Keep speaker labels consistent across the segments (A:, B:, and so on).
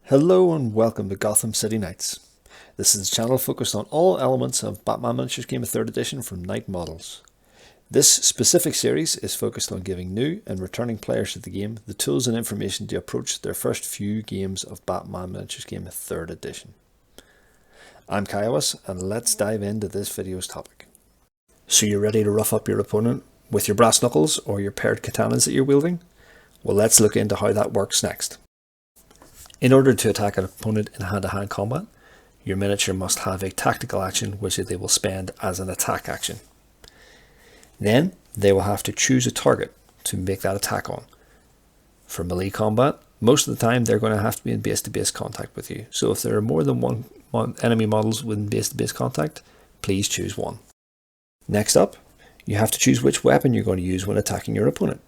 A: Hello and welcome to Gotham City Knights. This is a channel focused on all elements of Batman Miniatures Game of 3rd Edition from Knight models. This specific series is focused on giving new and returning players to the game the tools and information to approach their first few games of Batman Miniatures Game of 3rd Edition. I'm Kaiwas and let's dive into this video's topic. So you're ready to rough up your opponent with your brass knuckles or your paired katanas that you're wielding? Well, let's look into how that works next. In order to attack an opponent in hand-to-hand combat, your miniature must have a tactical action which they will spend as an attack action. Then they will have to choose a target to make that attack on. For melee combat, most of the time they're going to have to be in base-to-base contact with you, so if there are more than one enemy models within base-to-base contact, please choose one. Next up, you have to choose which weapon you're going to use when attacking your opponent.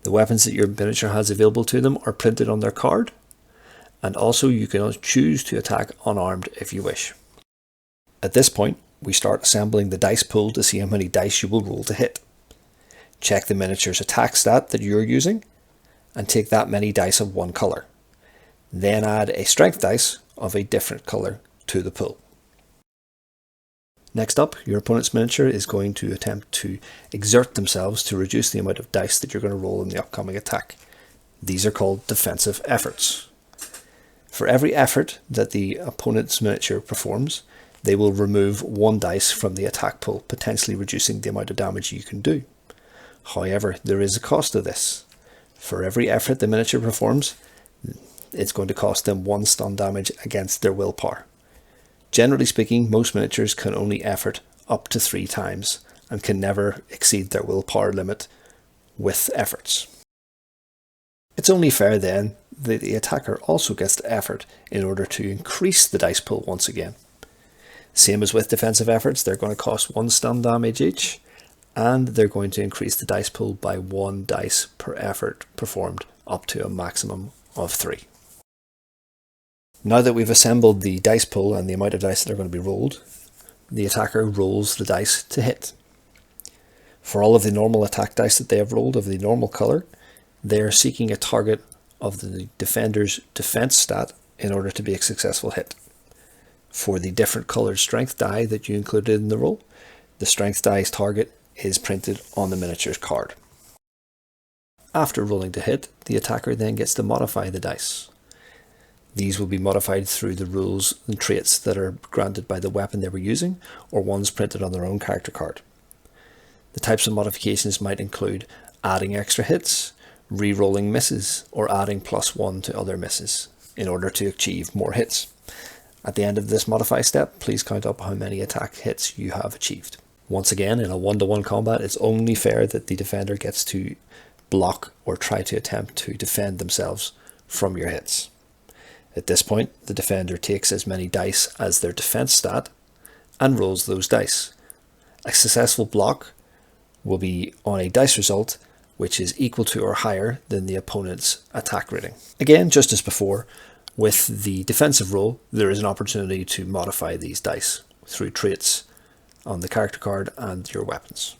A: The weapons that your miniature has available to them are printed on their card, and also you can choose to attack unarmed if you wish. At this point, we start assembling the dice pool to see how many dice you will roll to hit. Check the miniature's attack stat that you're using, and take that many dice of one colour. Then add a strength dice of a different colour to the pool. Next up, your opponent's miniature is going to attempt to exert themselves to reduce the amount of dice that you're going to roll in the upcoming attack. These are called defensive efforts. For every effort that the opponent's miniature performs, they will remove one dice from the attack pool, potentially reducing the amount of damage you can do. However, there is a cost to this. For every effort the miniature performs, it's going to cost them 1 stun damage against their willpower. Generally speaking, most miniatures can only effort up to 3 times and can never exceed their willpower limit with efforts. It's only fair then that the attacker also gets to effort in order to increase the dice pool once again. Same as with defensive efforts, they're going to cost 1 stun damage each, and they're going to increase the dice pool by 1 dice per effort performed up to a maximum of 3. Now that we've assembled the dice pool and the amount of dice that are going to be rolled, the attacker rolls the dice to hit. For all of the normal attack dice that they have rolled of the normal colour, they are seeking a target of the defender's defense stat in order to be a successful hit. For the different coloured strength die that you included in the roll, the strength die's target is printed on the miniature's card. After rolling to hit, the attacker then gets to modify the dice. These will be modified through the rules and traits that are granted by the weapon they were using, or ones printed on their own character card. The types of modifications might include adding extra hits, re-rolling misses, or adding +1 to other misses in order to achieve more hits. At the end of this modify step, please count up how many attack hits you have achieved. Once again, in a 1-to-1 combat, it's only fair that the defender gets to block or try to attempt to defend themselves from your hits. At this point, the defender takes as many dice as their defense stat and rolls those dice. A successful block will be on a dice result which is equal to or higher than the opponent's attack rating. Again, just as before, with the defensive roll, there is an opportunity to modify these dice through traits on the character card and your weapons.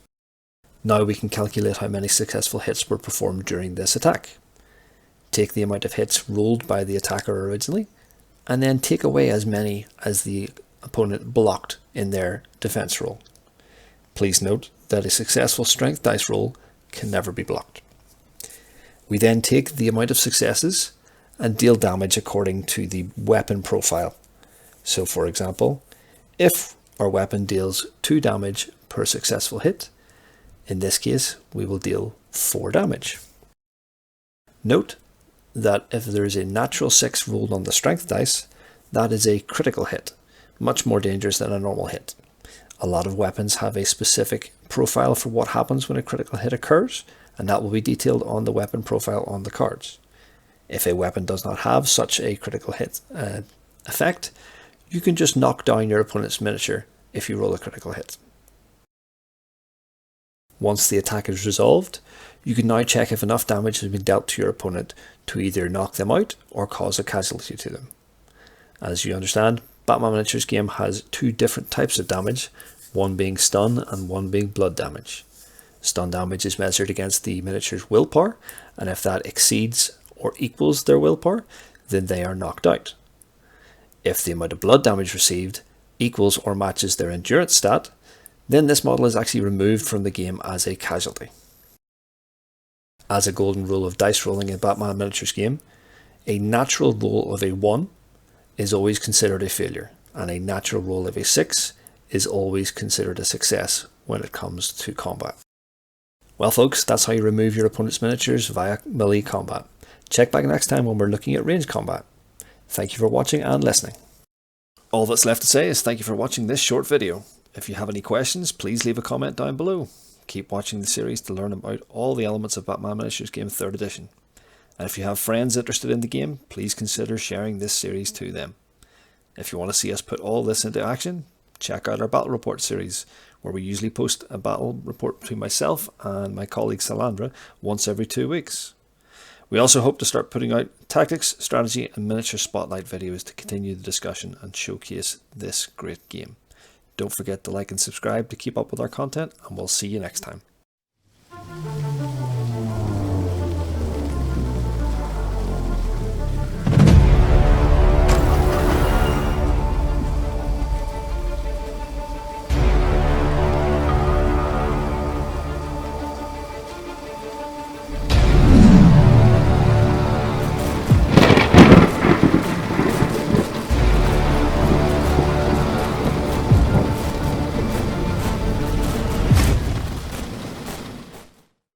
A: Now we can calculate how many successful hits were performed during this attack. Take the amount of hits rolled by the attacker originally, and then take away as many as the opponent blocked in their defense roll. Please note that a successful strength dice roll can never be blocked. We then take the amount of successes and deal damage according to the weapon profile. So for example, if our weapon deals 2 damage per successful hit, in this case we will deal 4 damage. Note that if there is a natural 6 rolled on the strength dice, that is a critical hit, much more dangerous than a normal hit. A lot of weapons have a specific profile for what happens when a critical hit occurs, and that will be detailed on the weapon profile on the cards. If a weapon does not have such a critical hit effect, you can just knock down your opponent's miniature if you roll a critical hit. Once the attack is resolved, you can now check if enough damage has been dealt to your opponent to either knock them out or cause a casualty to them. As you understand, Batman Miniatures game has 2 different types of damage, one being stun and one being blood damage. Stun damage is measured against the miniature's willpower, and if that exceeds or equals their willpower, then they are knocked out. If the amount of blood damage received equals or matches their endurance stat, then this model is actually removed from the game as a casualty. As a golden rule of dice rolling in Batman Miniatures game, a natural roll of a 1 is always considered a failure, and a natural roll of a 6 is always considered a success when it comes to combat. Well folks, that's how you remove your opponent's miniatures via melee combat. Check back next time when we're looking at range combat. Thank you for watching and listening. All that's left to say is thank you for watching this short video. If you have any questions, please leave a comment down below. Keep watching the series to learn about all the elements of Batman Miniatures Game 3rd Edition. And if you have friends interested in the game, please consider sharing this series to them. If you want to see us put all this into action, check out our Battle Report series, where we usually post a battle report between myself and my colleague Salandra once every 2 weeks. We also hope to start putting out tactics, strategy and miniature spotlight videos to continue the discussion and showcase this great game. Don't forget to like and subscribe to keep up with our content, and we'll see you next time.